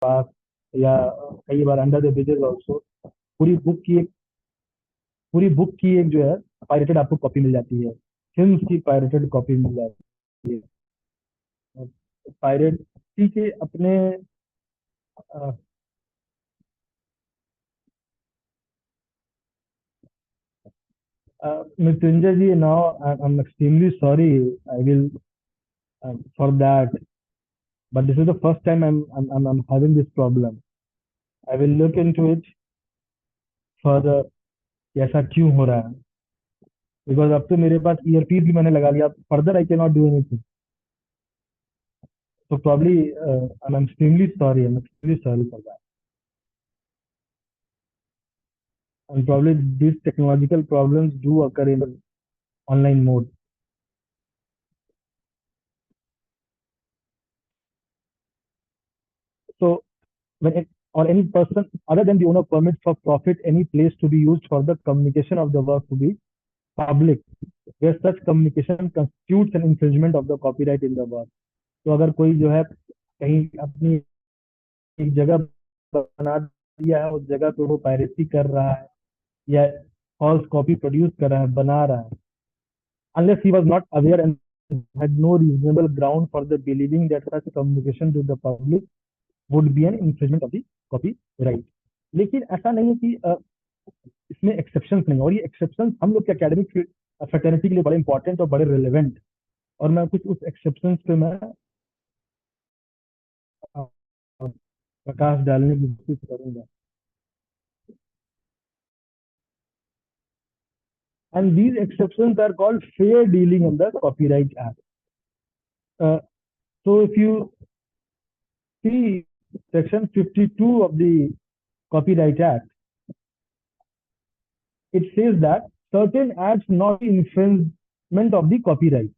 पास, या कई बार under the bridges also, पूरी बुक की एक पूरी बुक की एक जो है पायरेटेड आपको कॉपी मिल जाती है, फिल्म की पायरेटेड कॉपी मिल जाती है। पायरेसी के अपने Mrityunjay ji, now I am extremely sorry, I will for that, but this is the first time I'm having this problem. I will look into it further कि ऐसा क्यों हो रहा है, बिकॉज अब तो मेरे पास ईयरपीस भी मैंने लगा लिया, further I can not do anything. So probably I'm extremely sorry. I'm extremely sorry for that. And probably these technological problems do occur in online mode. So when it, or any person other than the owner permits for profit any place to be used for the communication of the work to be public, where such communication constitutes an infringement of the copyright in the work. तो अगर कोई जो है कहीं अपनी एक जगह बना दिया है, उस जगह पे वो पायरेसी कर रहा है या फॉल्स कॉपी प्रोड्यूस कर रहा है, बना रहा है, unless he was not aware and had no reasonable ground for the believing that such communication to the public would be an infringement of the copyright. लेकिन ऐसा नहीं है कि इसमें एक्सेप्शंस नहीं, और ये एक्सेप्शंस हम लोग के एकेडमिक फ्रेटर्निटी के लिए बड़े इंपॉर्टेंट और बड़े रिलेवेंट, और मैं कुछ उस एक्सेप्शंस पे मैं अ, प्रकाश डालने की कोशिश करूंगा। And these exceptions are called fair dealing in the Copyright Act. Uh, so if you see section 52 of the Copyright Act, it says that certain acts not infringement of the copyright.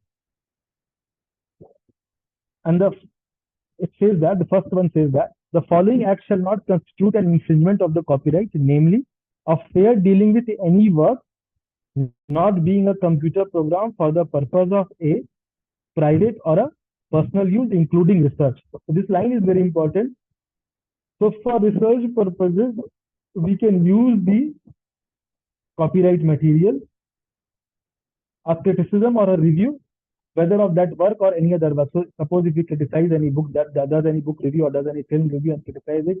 And it says that the first one says that the following acts shall not constitute an infringement of the copyright, namely, of fair dealing with any work not being a computer program for the purpose of a private or a personal use, including research. So this line is very important. So for research purposes, we can use the copyright material, a criticism or a review, whether of that work or any other work. So suppose if we criticize any book, that does any book review or does any film review and criticize it,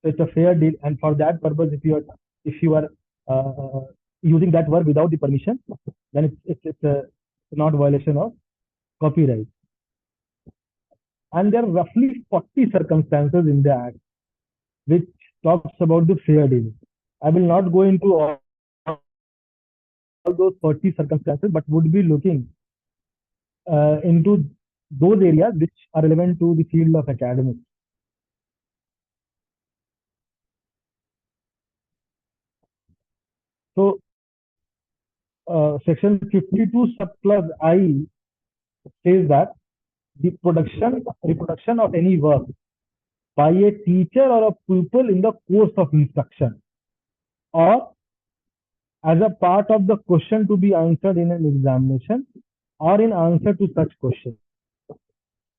so it's a fair deal. And for that purpose, if you are using that work without the permission, then it's not violation of copyright. And there are roughly 40 circumstances in the act which talks about the fair dealing. I will not go into all those 40 circumstances, but would be looking into those areas which are relevant to the field of academics. So, section 52 subclause I says that the reproduction of any work by a teacher or a pupil in the course of instruction, or as a part of the question to be answered in an examination, or in answer to such question.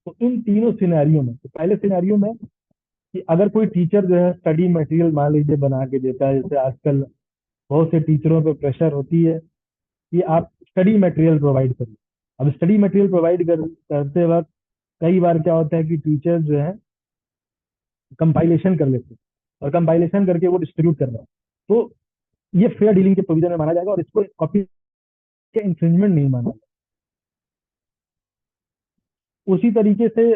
तो इन तीनों scenario में, तो पहले scenario में कि अगर कोई teacher जो है स्टडी मटेरियल मान लीजिए बना के देता है, जैसे आजकल बहुत से टीचरों पे प्रेशर होती है कि आप स्टडी मटेरियल प्रोवाइड करिए। अब स्टडी मटेरियल प्रोवाइड करते वक्त कई बार क्या होता है कि टीचर जो है कंपाइलेशन कर लेते हैं, और कंपाइलेशन करके वो डिस्ट्रीब्यूट कर रहे हैं, तो ये फेयर डीलिंग के प्रोविजन में माना जाएगा और इसको कॉपी के इंफ्रिंजमेंट नहीं माना जाएगा। उसी तरीके से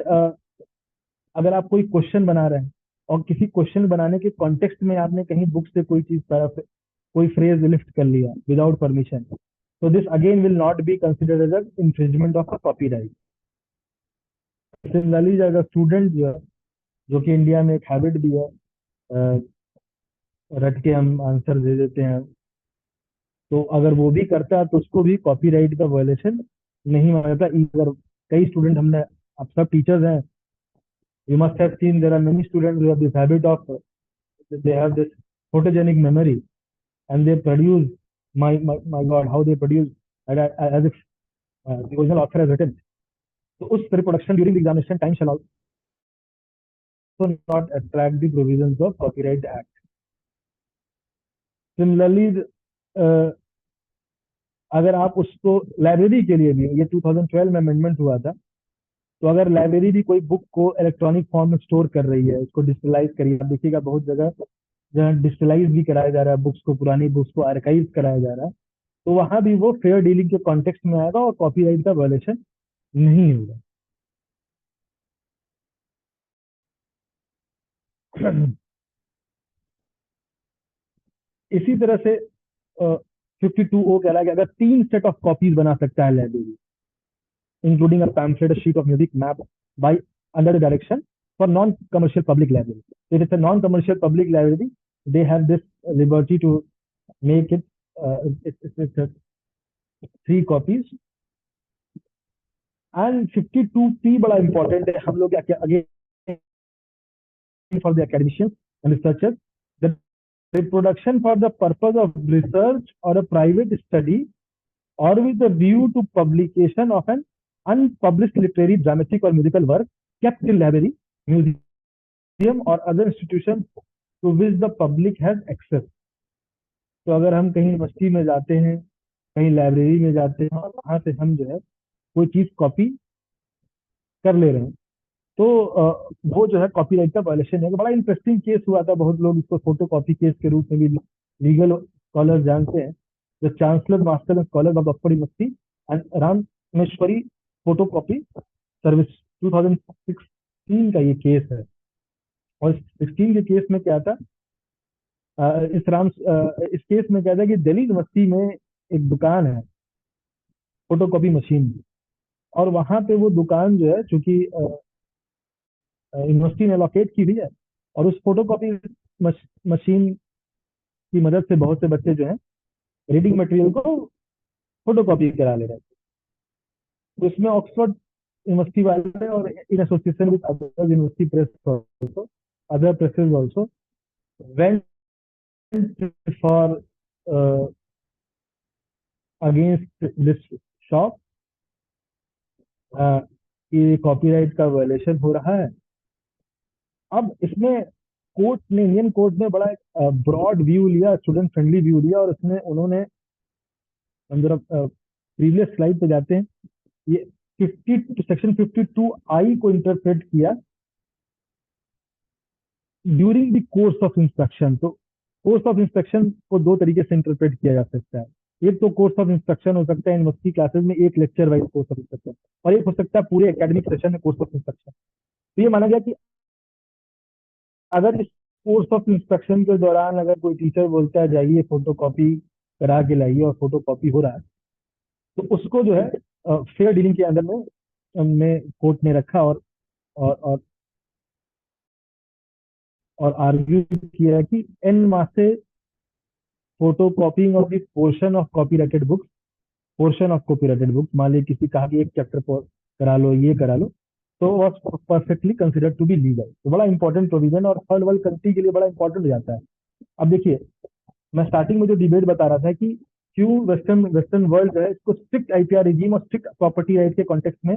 अगर आप कोई क्वेश्चन बना रहे हैं और किसी क्वेश्चन बनाने के कॉन्टेक्स्ट में आपने कहीं बुक से कोई चीज कोई फ्रेज लिफ्ट कर लिया विदाउट परमिशन, तो this again will not be considered as a infringement of a copyright. Similarly अगर स्टूडेंट जो कि इंडिया में एक हैबिट भी है, अ, रट के हम आंसर दे देते हैं, तो अगर वो भी करता है तो उसको भी कॉपीराइट का वायलेशन नहीं माना जाता। अगर कई स्टूडेंट हमने, आप सब टीचर्स हैं, you must have seen there are many students who have this habit of, they have this photogenic memory, and they produce, my god, how they produce as if the original author has written. So us reproduction during the examination time shall not attract the provisions of Copyright Act. Similarly, अगर आप उसको library के लिए भी, ये 2012 में amendment हुआ था, तो अगर लाइब्रेरी भी कोई बुक को इलेक्ट्रॉनिक फॉर्म में स्टोर कर रही है, उसको डिजिटलाइज करिए, आप देखिएगा बहुत जगह जहाँ डिजिटलाइज भी कराया जा रहा है बुक्स को, पुरानी बुक्स को आर्काइव कराया जा रहा है, तो वहां भी वो फेयर डीलिंग के कॉन्टेक्स्ट में आएगा और कॉपीराइट का वायलेशन नहीं होगा। इसी तरह से 52O कह रहा है कि अगर 3 सेट ऑफ कॉपीज बना सकता है library, including a pamphlet, a sheet of music, map, by under the direction for non-commercial public library. If it's a non-commercial public library, they have this liberty to make it, it's 3 copies. And 52P बड़ा important है हम लोग again for the academicians and researchers. The reproduction for the purpose of research or a private study or with a view to publication of an unpublished literary, dramatic or musical work kept in library, museum or other institution to which the public has access. तो अगर हम कहीं university में जाते हैं, कहीं library में जाते हैं और वहां से हम जो है कोई चीज कॉपी कर ले रहे हैं, तो वो जो है कॉपीराइट का वायलेशन है। बड़ा इंटरेस्टिंग केस हुआ था, बहुत लोग इसको फोटो कॉपी केस के रूप में भी लीगल स्कॉलर जानते हैं। The chancellor master and scholar of Oxford university and Rameshwari photo copy service, 2016 का ये केस है। और 16 के केस में क्या था, इस केस में क्या था कि दिल्ली यूनिवर्सिटी में एक दुकान है फोटो कॉपी मशीन की, और वहां पे वो दुकान जो है चूंकि यूनिवर्सिटी ने अलोकेट की हुई है, और उस फोटो कॉपी मशीन की मदद से बहुत से बच्चे जो है रीडिंग मटेरियल को फोटो कॉपी करा ले रहे थे। तो इसमें ऑक्सफोर्ड यूनिवर्सिटी वाले और in association with other university press also, other presses also went for against this shop कि कॉपीराइट का वायलेशन हो रहा है। अब इसमें कोर्ट ने, इंडियन कोर्ट ने बड़ा ब्रॉड व्यू लिया, स्टूडेंट फ्रेंडली व्यू लिया, और इसमें उन्होंने, हम जरा प्रीवियस स्लाइड पे जाते हैं, ये section 52I को इंटरप्रेट किया during the course of instruction. तो कोर्स ऑफ इंस्ट्रक्शन को 2 तरीके से इंटरप्रेट किया जा सकता है। एक तो कोर्स ऑफ इंस्ट्रक्शन हो सकता है यूनिवर्सिटी क्लासेस में एक lecture wise course of instruction, और एक हो सकता है पूरे एकेडमिक सेशन में कोर्स ऑफ इंस्ट्रक्शन। तो ये माना गया कि अगर इस कोर्स ऑफ इंस्ट्रक्शन के दौरान अगर कोई टीचर बोलता है जाइए फोटो कॉपी करा के लाइए, और फोटो कॉपी हो रहा है, तो उसको जो है फेयर डीलिंग के अंदर में कोर्ट ने रखा और और और और आर्ग्यू किया कि एन मासे photo कॉपिंग of the portion of copyrighted books, portion of copyrighted books, मान लीजिए किसी कहा कि एक चैप्टर करा लो, ये करा लो, तो was perfectly consider to be legal. तो बड़ा इंपॉर्टेंट प्रोविजन और थर्ड वर्ल्ड कंट्री के लिए बड़ा इंपॉर्टेंट हो जाता है। अब देखिए, मैं स्टार्टिंग में जो डिबेट बता रहा था कि क्यों वेस्टर्न वर्ल्ड जो है इसको स्ट्रिक्ट आईपीआर रिजीम और स्ट्रिक्ट प्रॉपर्टी राइट के कॉन्टेक्स्ट में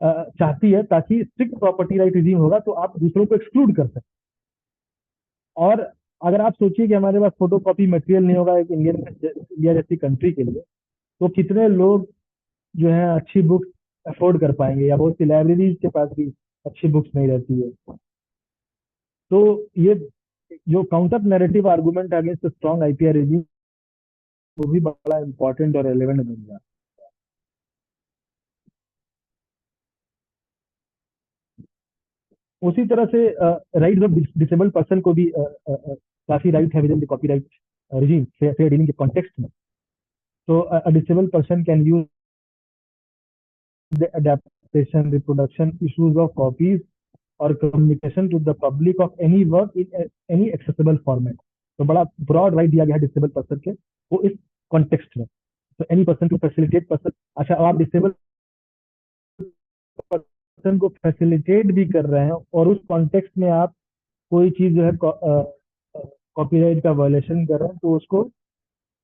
चाहती है, ताकि स्ट्रिक्ट प्रॉपर्टी राइट रिजीम होगा तो आप दूसरों को एक्सक्लूड कर सकते। और अगर आप सोचिए कि हमारे पास फोटो कॉपी मटेरियल नहीं होगा एक इंडिया जैसी कंट्री के लिए, तो कितने लोग जो है अच्छी बुक्स अफोर्ड कर पाएंगे, या बहुत सी लाइब्रेरीज के पास भी अच्छी बुक्स नहीं रहती है। तो ये जो counter narrative argument against strong IPR regime, वो भी बड़ा इंपॉर्टेंट और रेलेवेंट बन गया। उसी तरह से राइट ऑफ डिसेबल्ड पर्सन को भी काफी राइट है with in the copyright regime, fair dealing के context में। So a disabled person can use the adaptation, reproduction, issues of copies or communication to the public of any work in any accessible format. तो बड़ा broad right दिया गया है disabled person के वो इस context में। So any person to facilitate person, अच्छा अब आप disabled person को facilitate भी कर रहे हैं और उस context में आप कोई चीज जो है कॉपीराइट का वायलेशन कर रहे हैं, तो उसको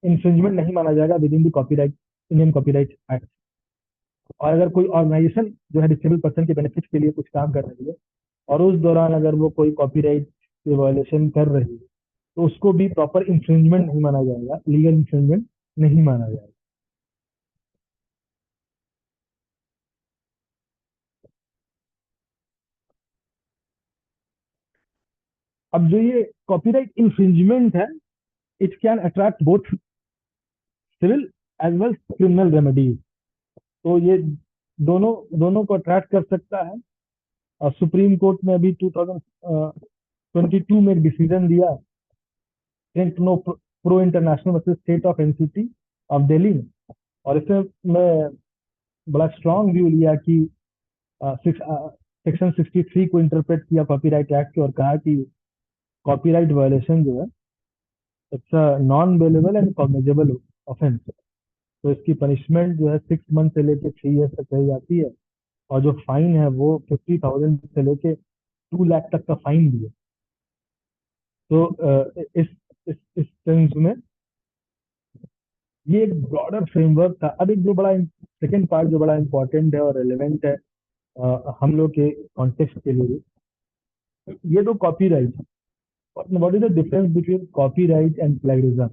इंफ्रिंजमेंट नहीं माना जाएगा with in the copyright, Indian copyright act. और अगर कोई ऑर्गेनाइजेशन जो है डिसेबल पर्सन के बेनिफिट के लिए कुछ काम कर रही है, और उस दौरान अगर वो कोई कॉपीराइट के वायलेशन कर रही है तो उसको भी प्रॉपर इंफ्रिंजमेंट नहीं माना जाएगा, लीगल इंफ्रिंजमेंट नहीं माना जाएगा। अब जो ये कॉपीराइट इंफ्रिंजमेंट है, it can attract both civil as well criminal remedies. तो ये दोनों दोनों को अट्रैक्ट कर सकता है। और सुप्रीम कोर्ट ने अभी 2022 में एक डिसीजन दिया, no pro international versus state of NCT of Delhi में। और इसमें मैं बड़ा स्ट्रांग व्यू लिया कि सेक्शन 63 को इंटरप्रेट किया कॉपीराइट एक्ट के, और कहा कि कॉपीराइट वायलेशन जो है it's a non bailable and cognizable offence. तो इसकी पनिशमेंट जो है 6 मंथ से लेके 3 ईयर तक कही जाती है। और जो फाइन है वो 50,000 से लेके 2 लाख तक का फाइन भी है। तो इस सेंस में ये एक ब्रॉडर फ्रेमवर्क था। अब एक जो बड़ा सेकंड पार्ट जो बड़ा इंपॉर्टेंट है और रेलेवेंट है हम लोग के कॉन्टेक्स्ट के लिए, ये तो copyright. What is the difference between copyright and plagiarism?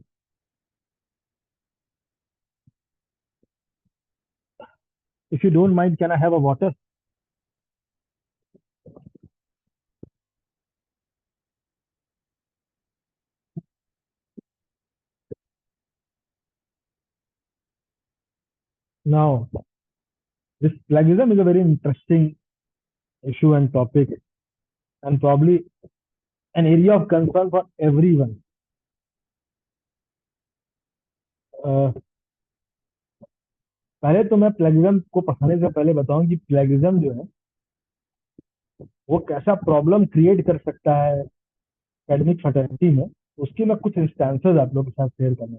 If you don't mind, can I have a water? Now this plagiarism is a very interesting issue and topic, and probably an area of concern for everyone. पहले तो मैं plagiarism को पढ़ने से पहले बताऊं कि plagiarism जो है वो कैसा प्रॉब्लम क्रिएट कर सकता है एकेडमिक फैकल्टी में। उसकी मैं कुछ इंस्टेंसेस आप लोगों के साथ शेयर करना।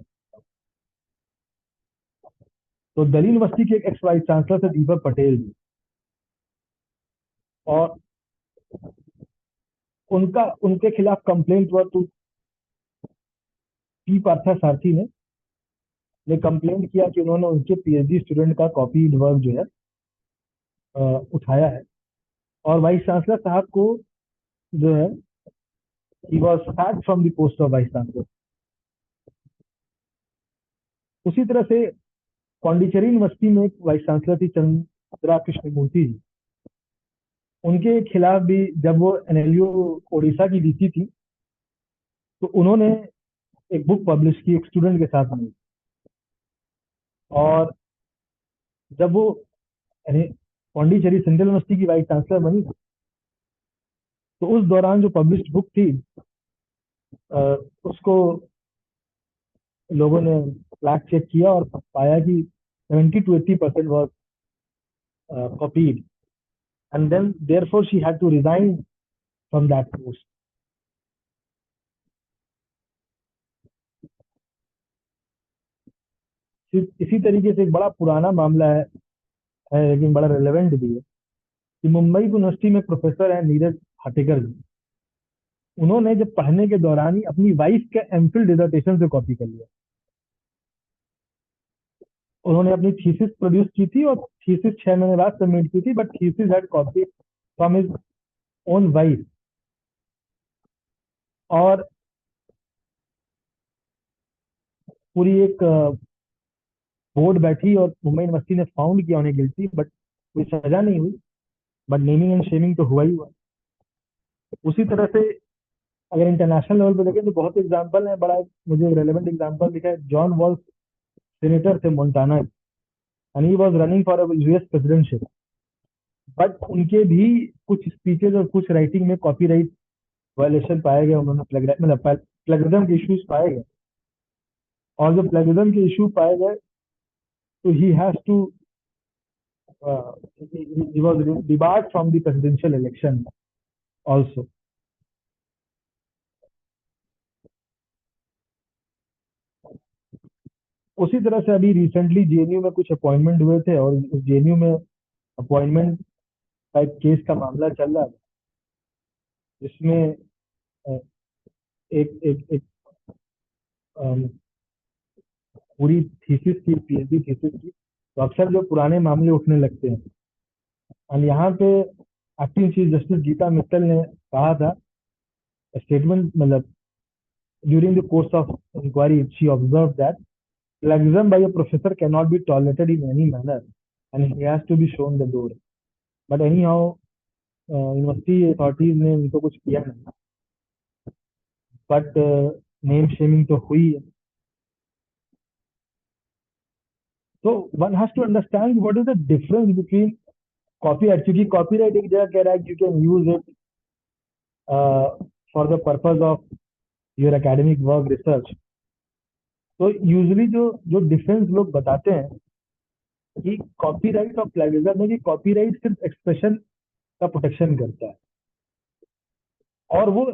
तो दिल्ली यूनिवर्सिटी के एक एक्स वाइस चांसलर थे दीपक पटेल जी, और उनका उनके खिलाफ कंप्लेंट हुआ। तो पी पार्था सारथी ने कंप्लेंट किया कि उन्होंने उनके पीएचडी स्टूडेंट का कॉपी वर्क जो है उठाया है। और वाइस चांसलर साहब को जो है he was sacked from the post of vice chancellor. उसी तरह से पौंडीचेरी यूनिवर्सिटी में एक वाइस चांसलर थी चंद्रा कृष्ण मूर्ति जी। उनके खिलाफ भी जब वो एनएलयू ओडिशा की वीसी थी तो उन्होंने एक बुक पब्लिश की एक स्टूडेंट के साथ में। और जब वो यानी पौंडीचेरी सेंट्रल यूनिवर्सिटी की वाइस चांसलर बनी तो उस दौरान जो पब्लिश बुक थी उसको लोगों ने फ्लैग चेक किया और पाया कि 70 to 80% was copied, and then therefore she had to resign from that post. इसी तरीके से एक बड़ा पुराना मामला है लेकिन बड़ा रेलेवेंट भी है कि मुंबई यूनिवर्सिटी में प्रोफेसर है नीरज हाटेकर जी। उन्होंने जब पढ़ने के दौरान ही अपनी वाइफ के एमफिल डिसर्टेशन से कॉपी कर लिया। उन्होंने अपनी थीसिस प्रोड्यूस की थी और थीसिस 6 महीने बाद सबमिट की थी, but thesis had copy from his own wife. और पूरी एक बोर्ड बैठी और मुंबई यूनिवर्सिटी ने फाउंड किया उन्हें गिल्टी, बट कोई सजा नहीं हुई। बट नेमिंग एंड शेमिंग तो हुआ ही हुआ। उसी तरह से अगर इंटरनेशनल लेवल पे देखें तो बहुत एग्जाम्पल है। बड़ा मुझे रेलेवेंट एग्जाम्पल दिखा है, जॉन वॉल्स सेनेटर थे Montana, and he was running for US presidentship. But उनके भी कुछ स्पीचेज और कुछ राइटिंग में कॉपीराइट वायलेशन पाए गए। उन्होंने मतलब प्लेगरिज्म के इश्यूज पाए गए। और जब प्लेगरिज्म के इशू पाए गए तो he has to he was debarred from the presidential election also. उसी तरह से अभी रिसेंटली जेएनयू में कुछ अपॉइंटमेंट हुए थे, और उस जेएनयू में अपॉइंटमेंट का एक केस का मामला चल रहा है जिसमें अ, एक एक एक अम, पूरी थीसिस की, पीएचडी थीसिस की। तो अक्सर जो पुराने मामले उठने लगते हैं, और यहाँ पे acting chief justice Gita Mittal ने कहा था, स्टेटमेंट मतलब during the course of inquiry she observe that plagiarism by a professor cannot be tolerated in any manner and he has to be shown the door. But anyhow, university authorities ने उनको कुछ किया नहीं, but name shaming तो हुई है. तो one has to understand what is the difference between copyright, क्योंकि कॉपीराइट एक जगह कह रहा है you can use it for the purpose of your academic work research. तो यूजुअली जो जो डिफरेंस लोग बताते हैं कि कॉपीराइट और प्लेगरिज्म में, कि कॉपीराइट सिर्फ एक्सप्रेशन का प्रोटेक्शन करता है और वो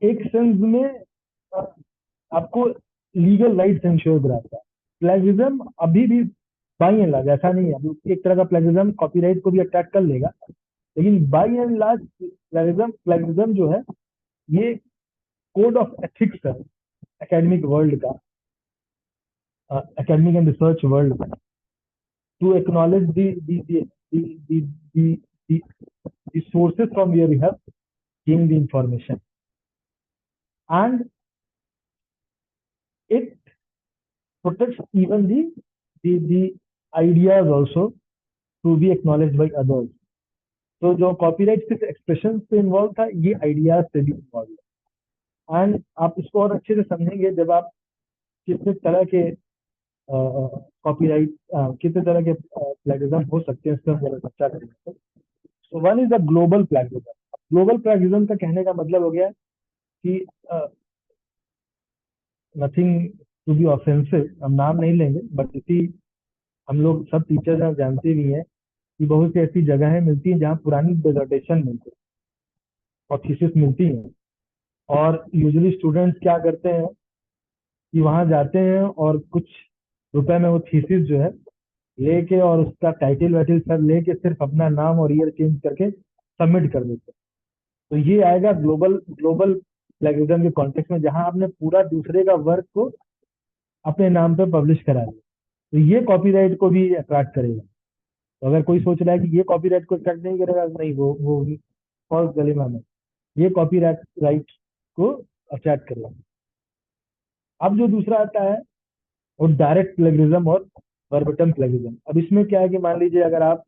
एक सेंस में अ, आपको लीगल राइट्स इंश्योर कराता है. प्लेगरिज्म अभी भी बाई एंड लार्ज ऐसा नहीं है, अभी एक तरह का प्लेगरिज्म कॉपीराइट को भी अटैक कर लेगा, लेकिन बाई एंड लार्ज प्लेगरिज्म जो है ये कोड ऑफ एथिक्स है एकेडमिक वर्ल्ड का, एकेडमिक एंड रिसर्च वर्ल्ड का, to acknowledge the sources from where you have gained the information, and it protects even the ideas also to be acknowledged by others. तो जो copyright सिर्फ expression से involve था, ये ideas से भी involve है. एंड आप इसको और अच्छे से समझेंगे जब आप कितने तरह के कॉपीराइट, कितने तरह के प्लेगरिज्म हो सकते हैं, इस पर हम जरा चर्चा करेंगे. So one is the global plagiarism. Global plagiarism का कहने का मतलब हो गया कि नथिंग टू बी ऑफेंसिव, हम नाम नहीं लेंगे, बट इसी हम लोग सब टीचर्स जानते भी हैं कि बहुत सी ऐसी जगहें मिलती हैं जहाँ पुरानी डिसर्टेशन मिलती है और थीसिस मिलती हैं, और यूजुअली स्टूडेंट्स क्या करते हैं कि वहां जाते हैं और कुछ रुपए में वो थीसिस जो है लेके और उसका टाइटल वाइटल सब लेके सिर्फ अपना नाम और ईयर चेंज करके सबमिट कर देते हैं. तो ये आएगा ग्लोबल ग्लोबल प्लेगरिज्म के कॉन्टेक्स्ट में, जहां आपने पूरा दूसरे का वर्क को अपने नाम पे पब्लिश करा दिया. तो ये कॉपीराइट को भी अट्रैक्ट करेगा. तो अगर कोई सोच रहा है कि ये कॉपीराइट को अट्रैक्ट नहीं करेगा, नहीं, वो फॉल्स गलीमा में, ये कॉपीराइट राइट को अट्रैक्ट करेगा. अब जो दूसरा आता है वो डायरेक्ट प्लेगरिज्म और वर्बटम प्लेगरिज्म. अब इसमें क्या है कि मान लीजिए अगर आप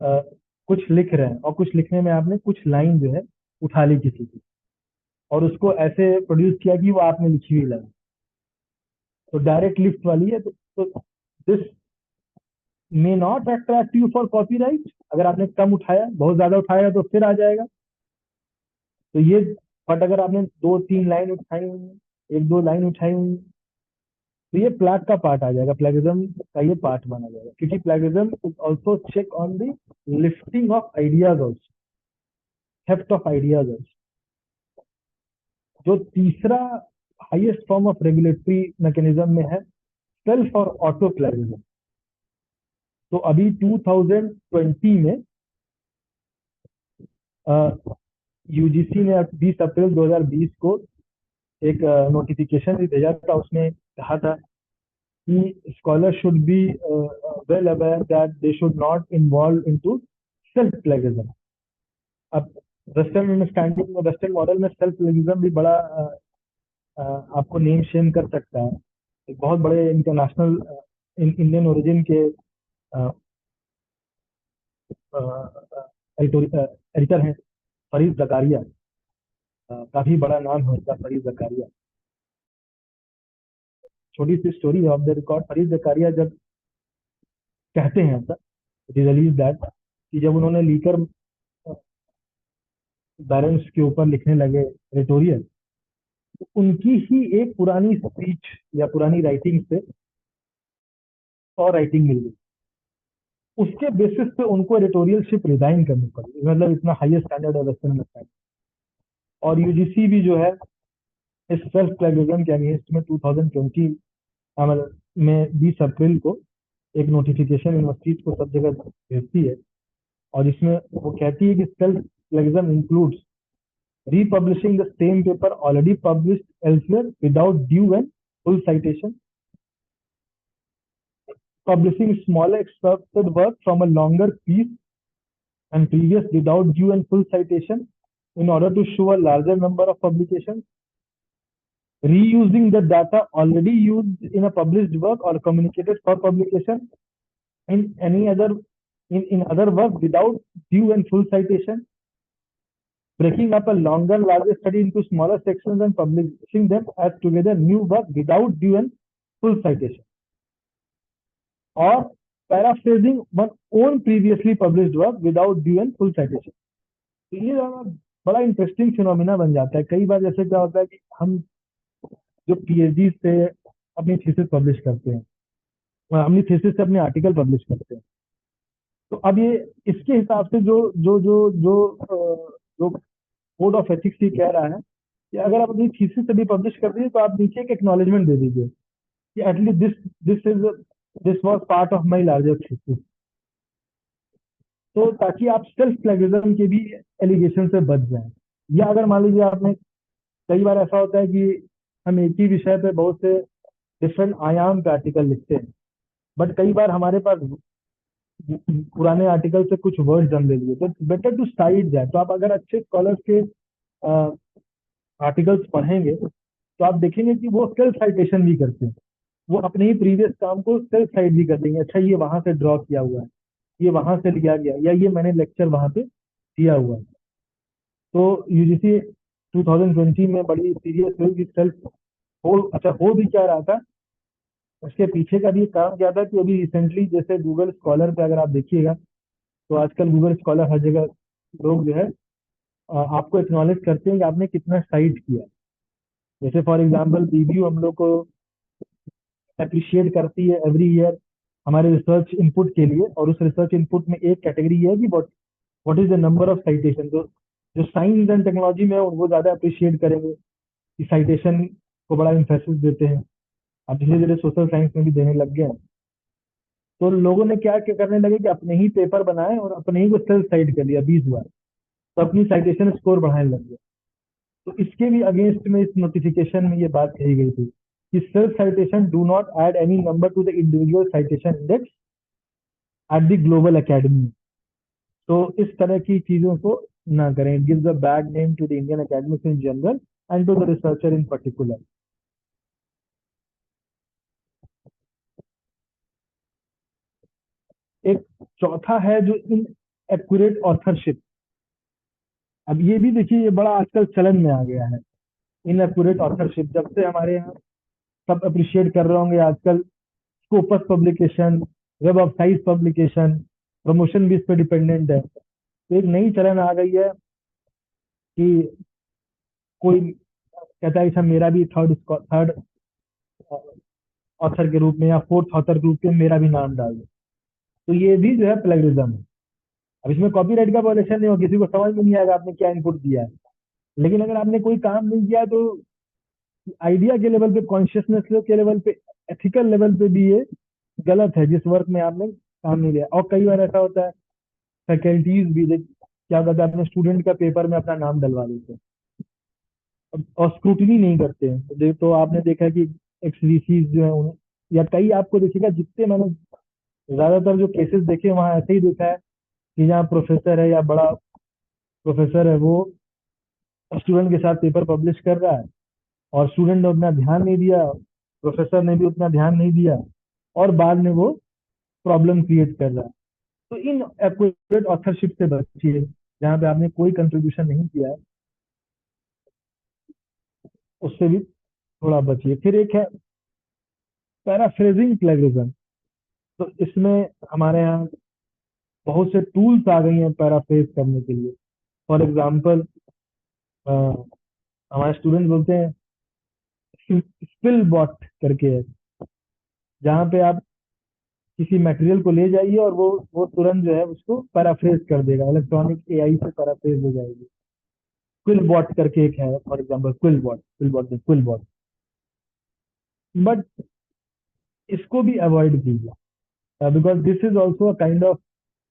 अ, कुछ लिख रहे हैं और कुछ लिखने में आपने कुछ लाइन जो है उठा ली किसी की और उसको ऐसे प्रोड्यूस किया कि वो आपने लिखी हुई लाइन, तो डायरेक्ट लिफ्ट वाली है. तो this may not attract you for copyright. अगर आपने कम उठाया, बहुत ज्यादा उठाया तो फिर आ जाएगा. तो ये, बट अगर आपने दो तीन लाइन उठाई हुई, एक दो लाइन उठाई हुई, तो ये प्लैग का पार्ट आ जाएगा, प्लेगरिज्म का ये पार्ट माना जाएगा, क्योंकि plagiarism is also check on the lifting of ideas also, theft of ideas also. जो तीसरा highest form of regulatory mechanism में है सेल्फ और ऑटो प्लेगरिज्म. तो अभी 2020 में यूजीसी ने 20 अप्रैल 2020 को एक नोटिफिकेशन भी भेजा था. उसमें कहा था कि scholar should be well aware that they should not involve into self plagiarism. अब वेस्टर्न अंडरस्टैंडिंग में, वेस्टर्न मॉडल में सेल्फ प्लेगरिज्म भी बड़ा आपको नेम शेम कर सकता है. एक बहुत बड़े इंटरनेशनल इंडियन ओरिजिन के एडिटर हैं फरीद जकारिया. काफी बड़ा नाम है उसका, फरीद जकारिया. छोटी सी story off the record. Fareed Zakaria जब कहते हैं ऐसा, इट इज रिलीज दैट, कि जब उन्होंने लीकर बैलेंस के ऊपर लिखने लगे एडिटोरियल, तो उनकी ही एक पुरानी स्पीच या पुरानी राइटिंग से और राइटिंग मिल गई. उसके बेसिस पे उनको एडिटोरियलशिप रिजाइन करनी पड़ी. मतलब इतना हाईएस्ट स्टैंडर्ड है वेस्टर्न में. और यूजीसी भी जो है इस सेल्फ प्लेगरिज्म के अगेंस्ट में 2020 में 20 अप्रैल को एक नोटिफिकेशन यूनिवर्सिटी को सब जगह भेजती है, और इसमें वो कहती है कि self plagiarism includes republishing the same paper already published elsewhere without due and full citation, publishing smaller excerpted work from a longer piece and previous without due and full citation in order to show a larger number of publications, reusing the data already used in a published work or communicated for publication in any other in other work without due and full citation, breaking up a longer, larger study into smaller sections and publishing them as together new work without due and full citation, or paraphrasing one own previously published work without due and full citation. तो ये बड़ा interesting phenomena बन जाता है। कई बार जैसे क्या होता है कि हम जो पीएचडी से अपनी थीसिस पब्लिश करते हैं, अपनी थीसिस से अपने आर्टिकल पब्लिश करते हैं, तो अब ये इसके हिसाब से जो जो जो जो जो कोड ऑफ एथिक्स ये कह रहा है कि अगर आप अपनी थीसिस से भी पब्लिश कर दीजिए तो आप नीचे एक एक्नॉलेजमेंट दे दीजिए कि at least this was part of my larger thesis, तो ताकि आप सेल्फ प्लेगरिज्म के भी एलिगेशन से बच जाएं। या अगर मान लीजिए आपने, कई बार ऐसा होता है कि हम एक ही विषय पे बहुत से डिफरेंट आयाम पे आर्टिकल लिखते हैं, बट कई बार हमारे पास पुराने आर्टिकल से कुछ वर्ड्स हम ले लिए, तो बेटर टू साइड दैट। तो आप अगर अच्छे स्कॉलर्स के आर्टिकल्स पढ़ेंगे तो आप देखेंगे कि वो सेल्फ साइटेशन भी करते हैं, वो अपने ही प्रीवियस काम को सेल्फ साइट भी कर देंगे, अच्छा ये वहां से ड्रॉ किया हुआ है, ये वहां से लिया गया, या ये मैंने लेक्चर वहां पे दिया हुआ है। तो यूजीसी 2020 में बड़ी सीरियस हुई कि सेल्फ हो भी क्या रहा था, उसके पीछे का भी काम क्या था कि अभी रिसेंटली जैसे गूगल स्कॉलर पे अगर आप देखिएगा तो आजकल गूगल स्कॉलर हर जगह लोग जो है आपको एक्नॉलेज करते हैं कि आपने कितना साइट किया। जैसे फॉर एग्जांपल बीबीयू हम लोग को अप्रिशिएट करती है एवरी ईयर हमारे रिसर्च इनपुट के लिए, और उस रिसर्च इनपुट में एक कैटेगरी है कि what is the number of citation. तो जो साइंस एंड टेक्नोलॉजी में है वो ज़्यादा अप्रिशिएट करेंगे कि साइटेशन को बड़ा इम्फेसिस देते हैं। अब धीरे धीरे सोशल साइंस में भी देने लग गए हैं। तो लोगों ने क्या क्या करने लगे कि अपने ही पेपर बनाए और अपने ही को सेल्फ साइट कर लिया 20 बार, तो अपनी साइटेशन स्कोर बढ़ाने लग गए। तो इसके भी अगेंस्ट में इस नोटिफिकेशन में ये बात कही गई थी कि self citation do not add any number to the individual citation index at the global academy। तो इस तरह की चीजों को ना करें। It gives a bad name to the Indian academics in general and to the researcher in particular. एक चौथा है जो इन एक्यूरेट ऑथरशिप। अब ये भी देखिए ये बड़ा आजकल चलन में आ गया है, इन एक्यूरेट ऑथरशिप। जब से हमारे यहाँ सब अप्रिशिएट कर रहे होंगे आजकल Scopus publication, web of science publication, promotion भी इस पर डिपेंडेंट है। तो एक नई चलन आ गई है कि कोई कहता है कि मेरा भी थर्ड ऑथर के रूप में या फोर्थ ऑथर के रूप में मेरा भी नाम डाल दो। तो ये भी जो है प्लेगरिज्म है। अब इसमें कॉपीराइट का वायलेशन नहीं हो, किसी को समझ में नहीं आएगा आपने क्या इनपुट दिया है, लेकिन अगर आपने कोई काम नहीं किया तो आइडिया के लेवल पे, कॉन्शियसनेस के लेवल पे, एथिकल लेवल पे भी ये गलत है जिस वर्क में आपने काम नहीं लिया। और कई बार ऐसा होता है फैकल्टीज भी क्या कहते हैं अपने स्टूडेंट का पेपर में अपना नाम डलवा देते हैं और स्क्रूटनी नहीं करते हैं। तो आपने देखा कि एक्सवीसीज जो है या कई आपको देखिएगा, जितने मैंने ज्यादातर जो केसेस देखे वहां ऐसे ही देखा है कि जहाँ प्रोफेसर है या बड़ा प्रोफेसर है वो स्टूडेंट के साथ पेपर पब्लिश कर रहा है और स्टूडेंट ने उतना ध्यान नहीं दिया, प्रोफेसर ने भी उतना ध्यान नहीं दिया, और बाद में वो प्रॉब्लम क्रिएट कर रहा है। तो इन एक्यूरेट ऑथरशिप से बचिए, जहाँ पे आपने कोई कंट्रीब्यूशन नहीं किया है उससे भी थोड़ा बचिए। फिर एक है पैराफ्रेजिंग प्लेगरिज्म। तो इसमें हमारे यहाँ बहुत से टूल्स आ गई हैं पैराफ्रेज करने के लिए। फॉर एग्जाम्पल हमारे स्टूडेंट बोलते हैं स्पिल बॉट करके है, जहाँ पे आप किसी मटेरियल को ले जाइए और वो तुरंत जो है उसको पैराफ्रेज कर देगा, इलेक्ट्रॉनिक एआई से पैराफ्रेज हो जाएगी। क्विल बॉट करके एक है for example, QuillBot. But इसको भी अवॉइड कीजिए because this is also a kind of,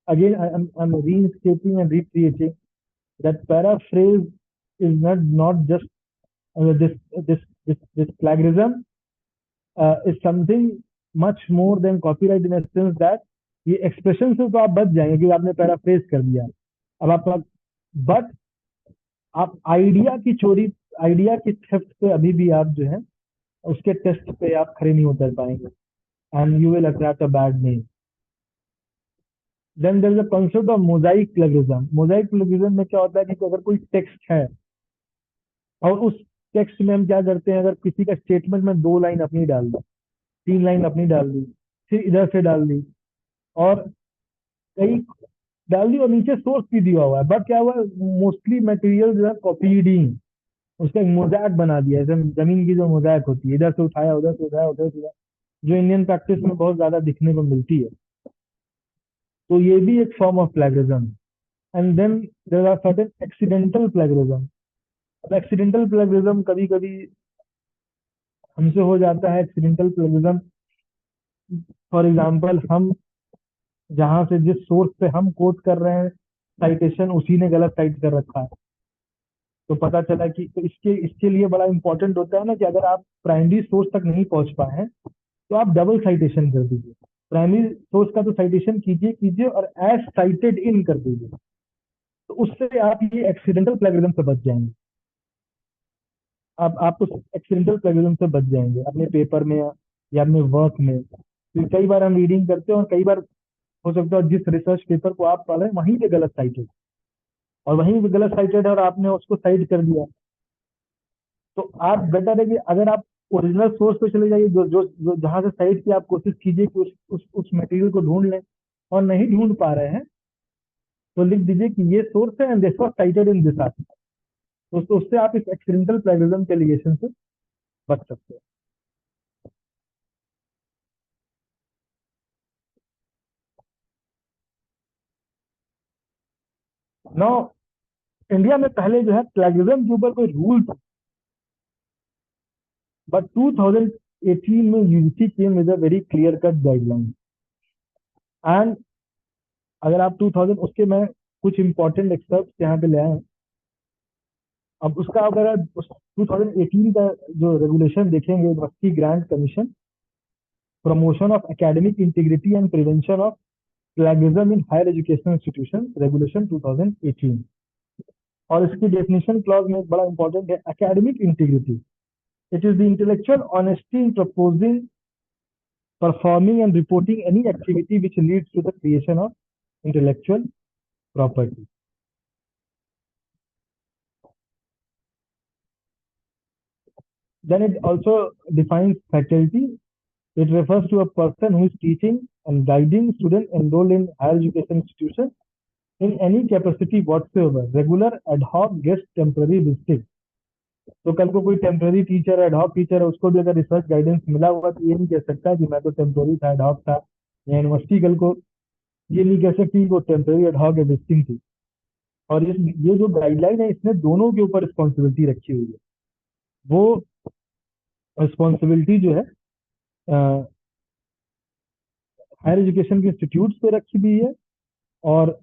again I am reinstating and recreating that paraphrase is not just this this plagiarism is something much more than copyright in a sense that ये expression से तो आप बच जाएंगे क्योंकि आपने paraphrase कर दिया, अब आप, बट आप आइडिया की चोरी, आइडिया की थेफ्ट पे अभी भी आप जो है उसके टेस्ट पे आप खड़े नहीं उतर पाएंगे, and you will attract a bad name. Then there is a concept of mosaic plagiarism. Mosaic plagiarism में क्या होता है कि अगर कोई टेक्स्ट है और उस टेक्स्ट में हम क्या करते हैं, अगर किसी का स्टेटमेंट में 2 लाइन अपनी डाल दी, 3 लाइन अपनी डाल दी, फिर इधर से डाल दी, और कई डाल दी, और नीचे सोर्स भी दिया हुआ है, बट क्या हुआ, मोस्टली मटेरियल जो है कॉपीड ही, उसका एक मोज़ैक बना दिया है, जैसे जमीन की जो मोज़ैक होती है, इधर से उठाया, उधर से उठाया, उधर से उठाया, जो इंडियन प्रैक्टिस में बहुत ज्यादा दिखने को मिलती है। तो ये भी एक form of plagiarism. And then there are certain accidental plagiarism. अब एक्सीडेंटल प्लेगरिज्म कभी कभी हमसे हो जाता है। एक्सीडेंटल प्लेगरिज्म, फॉर एग्जांपल, हम जहां से, जिस सोर्स पे हम कोट कर रहे हैं साइटेशन, उसी ने गलत साइट कर रखा है। तो पता चला कि, तो इसके इसके लिए बड़ा इंपॉर्टेंट होता है ना कि अगर आप प्राइमरी सोर्स तक नहीं पहुंच पाए हैं तो आप डबल साइटेशन कर दीजिए। प्राइमरी सोर्स का तो साइटेशन कीजिए कीजिए, और एज साइटेड इन कर दीजिए। तो उससे आप ये एक्सीडेंटल प्लेगरिज्म से बच जाएंगे। आप उस एक्सीडेंटल प्लेगरिज्म से बच जाएंगे अपने पेपर में या अपने वर्क में। तो कई बार हम रीडिंग करते हैं और कई बार हो सकता है जिस रिसर्च पेपर को आप पढ़ रहे हैं वहीं पे गलत साइटेड, और वहीं पे गलत साइटेड है और आपने उसको साइड कर दिया। तो आप बेटर है कि अगर आप ओरिजिनल सोर्स पे चले जाइए, जो जहां से साइट की आप कोशिश कीजिए कि उस मटेरियल को ढूंढ लें, और नहीं ढूंढ पा रहे हैं तो लिख दीजिए कि ये सोर्स है and this was cited in this article. तो उससे आप इस एक्सीडेंटल प्लेगरिज्म के एलिगेशन से बच सकते हैं। नौ, इंडिया में पहले जो है प्लेगरिज्म के ऊपर कोई रूल था, बट 2018 में UGC came with a very clear cut guideline. And अगर आप 2000 उसके, मैं कुछ इंपॉर्टेंट एक्सपर्ट्स यहाँ पे ले आए हैं। अब उसका अगर आप 2018 का जो रेगुलेशन देखेंगे, university grant commission, promotion of academic integrity and prevention of plagiarism in higher education institution, regulation 2018। और इसकी डेफिनेशन क्लॉज में एक बड़ा इंपॉर्टेंट है, academic integrity. It is the intellectual honesty in proposing, performing and reporting any activity which leads to the creation of intellectual property. Then it also defines faculty. It refers to a person who is teaching and guiding students enrolled in higher education institutions in any capacity whatsoever, regular, ad hoc, guest, temporary, visiting. तो कल को कोई temporary teacher, ad hoc teacher है, उसको भी अगर research guidance मिला हुआ तो ये नहीं कह सकता कि मैं तो टेम्पररी था, एड हॉक था। या यूनिवर्सिटी कल को ये नहीं कह सकती वो टेम्पररी, एड हॉक या विजिटिंग थी। और ये जो गाइडलाइन है इसमें दोनों के ऊपर रिस्पॉन्सिबिलिटी रखी हुई है। वो रिस्पॉन्सिबिलिटी जो है हायर एजुकेशन के इंस्टीट्यूट पे रखी हुई है, और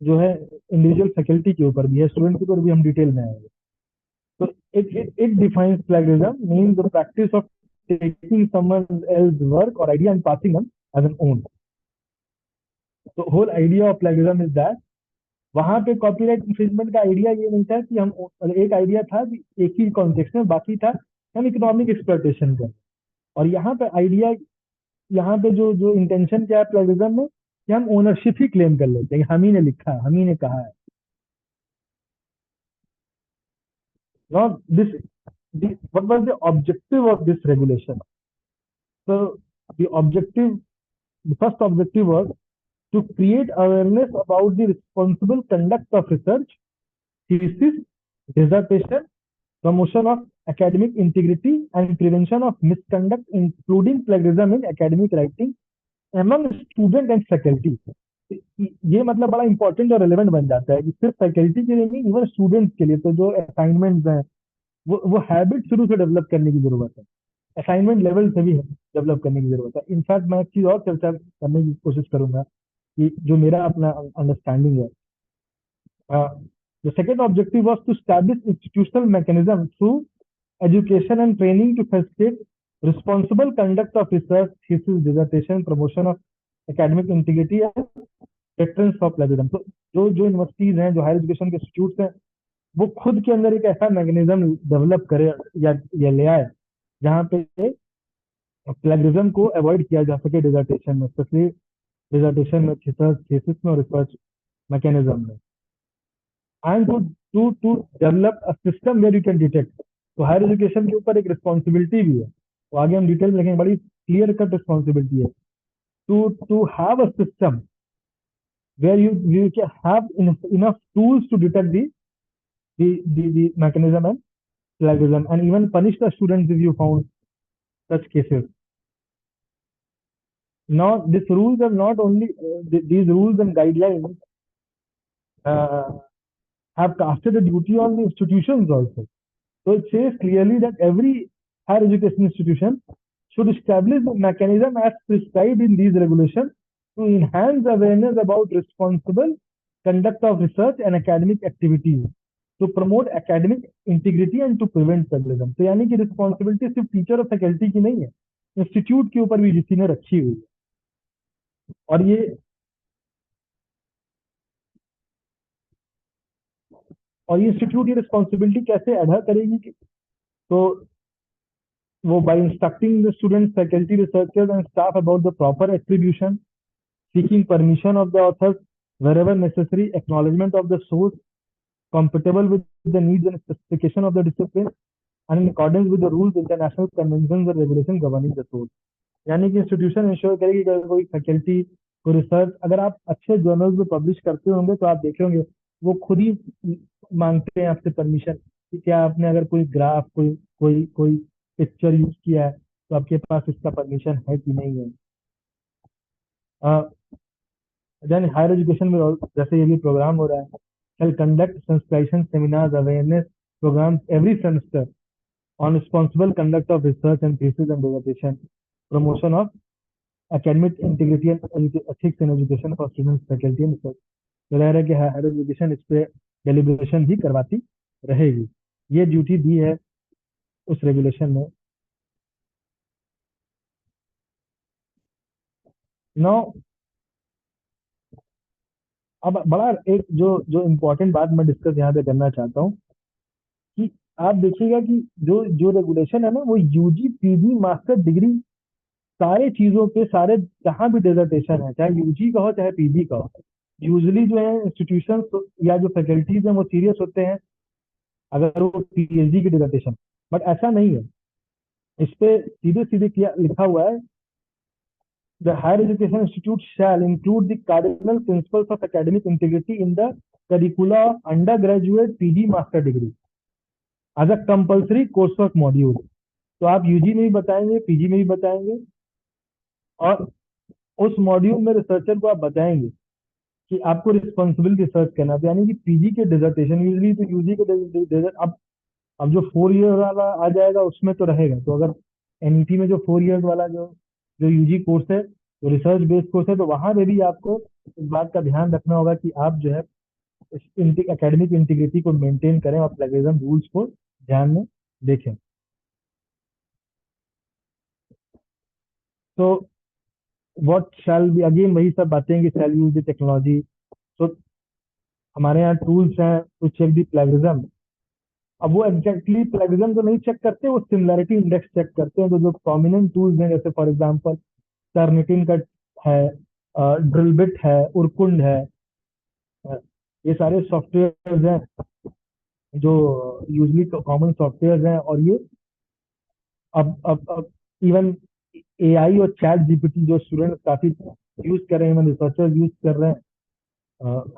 जो है इंडिविजुअल फैकल्टी के ऊपर भी है, स्टूडेंट के ऊपर भी हम डिटेल में आएंगे। तो it defines plagiarism means the practice of taking someone else's work or idea and passing them as an own. तो whole idea of plagiarism is that, वहां पे कॉपीराइट इंफ्रिंजमेंट का आइडिया ये नहीं था कि हम, एक आइडिया था कि एक ही कॉन्टेक्स्ट में, बाकी था हम इकोनॉमिक एक्सप्लॉयटेशन का। और यहाँ पे आइडिया, यहाँ पे जो जो इंटेंशन क्या है प्लेगरिज्म में, कि हम ओनरशिप ही क्लेम कर लेते हैं, हम ही ने लिखा है, हम ही ने कहा है। Not this, what was the objective of this regulation? So the objective, the first objective was to create awareness about the responsible conduct of research, thesis, dissertation, promotion of academic integrity, and prevention of misconduct, including plagiarism in academic writing among student and faculty. ये मतलब बड़ा important और relevant बन जाता है कि सिर्फ faculty के लिए नहीं, इवन स्टूडेंट्स के लिए। तो जो असाइनमेंट्स हैं, वो हैबिट शुरू से डेवलप करने की जरूरत है, असाइनमेंट लेवल से भी डेवलप करने की जरूरत है। इनफैक्ट मैं एक चीज और चर्चा करने की कोशिश करूंगा कि जो मेरा अपना अंडरस्टैंडिंग है। The second objective was to establish institutional mechanism through education and training to facilitate responsible conduct of research, thesis, dissertation, promotion of academic integrity and deterrence of plagiarism. So जो जो यूनिवर्सिटीज हैं, जो higher education के institutes हैं, वो खुद के अंदर एक ऐसा मैकेनिज्म डेवलप करे या ले आए जहाँ पे प्लेगरिज्म को अवॉइड किया जा सके डिसर्टेशन में, स्पेशली डिसर्टेशन में, थीसिस में और रिसर्च मैकेनिज्म में, and to develop a system where you can detect. तो हायर एजुकेशन के ऊपर एक रिस्पॉन्सिबिलिटी भी है, तो आगे हम डिटेल में देखेंगे, बड़ी क्लियर कट रिस्पॉन्सिबिलिटी है to have a system where you can have enough tools to detect the mechanism and plagiarism, and even punish the students if you found such cases. Now, these rules are not only these rules and guidelines uh, have casted a duty on the institutions also. So it says clearly that every higher education institution should establish a mechanism as prescribed in these regulations to enhance awareness about responsible conduct of research and academic activities, to promote academic integrity and to prevent plagiarism. तो यानी कि responsibility सिर्फ teacher और faculty की नहीं है, institute के ऊपर भी किसी ने रखी हुई है। और ये इंस्टीट्यूट ये रिस्पॉन्सिबिलिटी कैसे अदा करेगी तो वो by instructing the students, faculty, researchers and staff about the proper attribution, seeking permission of the authors wherever necessary, acknowledgement of the source compatible with the needs and specification of the discipline, and in accordance with the rules, international conventions and regulations governing the source. यानी कि institution ensure करेगी कि अगर कोई faculty को research, अगर आप अच्छे जर्नल्स में पब्लिश करते होंगे तो आप देखे होंगे वो खुद ही मांगते हैं आपसे परमिशन कि क्या आपने अगर कोई ग्राफ, कोई पिक्चर यूज किया है तो आपके पास इसका परमिशन है कि नहीं है। देन हायर एजुकेशन में जैसे ये भी प्रोग्राम हो रहा है, shall conduct sensitization seminars, awareness programs every semester on responsible conduct of research and thesis and dissertation, promotion of academic integrity and ethics in education for students, faculty and research। तो रह रहा है कि higher education इस पे deliberation भी करवाती रहेगी, ये ड्यूटी दी है उस रेगुलेशन में। नौ, अब बड़ा एक जो जो इम्पोर्टेंट बात मैं डिस्कस यहाँ पे करना चाहता हूँ कि आप देखिएगा कि जो जो रेगुलेशन है ना, वो यूजी, पीजी, मास्टर डिग्री, सारे चीजों पे, सारे जहां भी डिसर्टेशन है, चाहे यूजी का हो चाहे पीजी का हो, यूजली जो है इंस्टीट्यूशन या जो फैकल्टीज हैं वो सीरियस होते हैं अगर वो पीएचडी की डिसर्टेशन, बट ऐसा नहीं है। इस पे सीधे सीधे किया लिखा हुआ है, the higher education institute shall include the cardinal principles of academic integrity in the curricula of undergraduate PG master degree as a compulsory coursework module। तो आप यूजी में भी बताएंगे, पीजी में भी बताएंगे, और उस मॉड्यूल में रिसर्चर को आप बताएंगे कि आपको रिस्पॉन्सिबल रिसर्च करना है। यानी कि पीजी के डिसर्टेशन यूजली तो यूजी के अब जो 4 ईयर वाला आ जाएगा उसमें तो रहेगा, तो अगर एनईटी में जो 4 ईयर्स वाला जो जो यूजी कोर्स है, जो रिसर्च बेस्ड कोर्स है, तो वहां पे भी आपको इस बात का ध्यान रखना होगा कि आप जो है एकेडमिक इंटीग्रिटी को मेंटेन करें और प्लेगरिज्म रूल्स को ध्यान में देखें। तो व्हाट शैल बी, अगेन वही सब बातें कि शैल यूज द टेक्नोलॉजी। तो हमारे यहाँ टूल्स हैं टू चेक द प्लेगरिज्म। अब वो एग्जैक्टली प्लेगरिज्म तो नहीं चेक करते, वो सिमिलैरिटी इंडेक्स चेक करते हैं। तो जो प्रोमिनेंट टूल्स हैं, जैसे फॉर एग्जांपल टर्निटिन का है, ड्रिलबिट है, उरकुंड है, ये सारे सॉफ्टवेयर हैं जो यूजली कॉमन सॉफ्टवेयर हैं। और ये अब इवन एआई और चैट जीपीटी जो स्टूडेंट काफी यूज कर रहे हैं, रिसर्चर यूज कर रहे हैं,